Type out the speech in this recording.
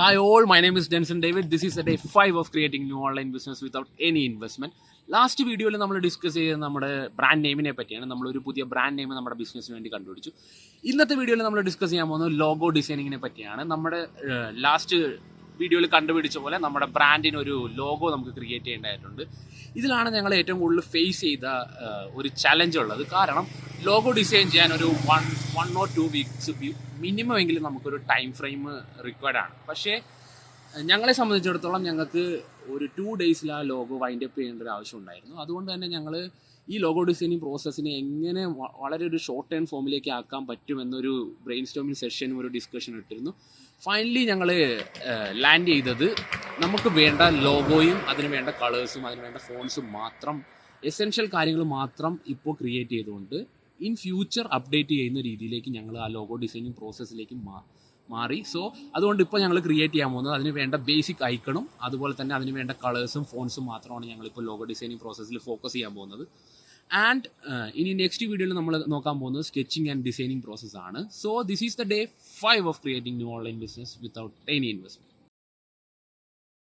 Hi all, my name is Denson David. This is a day 5 of creating new online business without any investment. Last വീഡിയോയിൽ നമ്മൾ discuss ചെയ്ത് നമ്മുടെ brand നെയിമിനെ പറ്റിയാണ്. നമ്മളൊരു പുതിയ brand name നമ്മുടെ ബിസിനസ്സിന് വേണ്ടി കണ്ടുപിടിച്ചു. ഇന്നത്തെ വീഡിയോയിൽ നമ്മൾ ഡിസ്കസ് ചെയ്യാൻ പോകുന്നത് ലോഗോ ഡിസൈനിങ്ങിനെ പറ്റിയാണ്. നമ്മുടെ ലാസ്റ്റ് വീഡിയോയിൽ കണ്ടുപിടിച്ച പോലെ നമ്മുടെ ബ്രാൻഡിന് ഒരു ലോഗോ നമുക്ക് ക്രിയേറ്റ് ചെയ്യേണ്ടതായിട്ടുണ്ട്. ഇതിലാണ് ഞങ്ങൾ ഏറ്റവും കൂടുതൽ ഫേസ് ചെയ്ത ഒരു ചലഞ്ച് ഉള്ളത്. കാരണം ലോഗോ ഡിസൈൻ ചെയ്യാൻ ഒരു വൺ ഓർ 2 വീക്സ് മിനിമം എങ്കിലും നമുക്കൊരു ടൈം ഫ്രെയിം റിക്വയർഡ് ആണ്. പക്ഷേ ഞങ്ങളെ സംബന്ധിച്ചിടത്തോളം ഞങ്ങൾക്ക് ഒരു 2 ഡേയ്സിൽ ആ ലോഗോ വൈൻഡ് അപ്പ് ചെയ്യേണ്ട ഒരു ആവശ്യം ഉണ്ടായിരുന്നു. അതുകൊണ്ട് തന്നെ ഞങ്ങൾ ഈ ലോഗോ ഡിസൈനിങ് പ്രോസസ്സിനെ എങ്ങനെ വളരെ ഒരു ഷോർട്ട് ടൈം ഫോമിലേക്ക് ആക്കാൻ പറ്റുമെന്നൊരു ബ്രെയിൻ സ്റ്റോമിങ് സെഷനും ഒരു ഡിസ്കഷൻ ഇട്ടിരുന്നു. ഫൈനലി ഞങ്ങൾ ലാൻഡ് ചെയ്തത് നമുക്ക് വേണ്ട ലോഗോയും അതിന് വേണ്ട കളേഴ്സും അതിന് വേണ്ട ഫോൺസും മാത്രം, എസെൻഷ്യൽ കാര്യങ്ങൾ മാത്രം ഇപ്പോൾ ക്രിയേറ്റ് ചെയ്തുകൊണ്ട് ഇൻ ഫ്യൂച്ചർ അപ്ഡേറ്റ് ചെയ്യുന്ന രീതിയിലേക്ക് ഞങ്ങൾ ആ ലോഗോ ഡിസൈനിങ് പ്രോസസ്സിലേക്ക് മാറി. സോ അതുകൊണ്ട് ഇപ്പോൾ ഞങ്ങൾ ക്രിയേറ്റ് ചെയ്യാൻ പോകുന്നത് അതിന് വേണ്ട ബേസിക് ഐക്കണും അതുപോലെ തന്നെ അതിന് വേണ്ട കളേഴ്സും ഫോൺസും മാത്രമാണ് ഞങ്ങളിപ്പോൾ ലോഗോ ഡിസൈനിങ് പ്രോസസ്സിൽ ഫോക്കസ് ചെയ്യാൻ പോകുന്നത്. ആൻഡ് ഇനി നെക്സ്റ്റ് വീഡിയോയിൽ നമ്മൾ നോക്കാൻ പോകുന്നത് സ്കെച്ചിങ് ആൻഡ് ഡിസൈനിങ് പ്രോസസ്സാണ്. So this is the day 5 of creating new online business without any investment.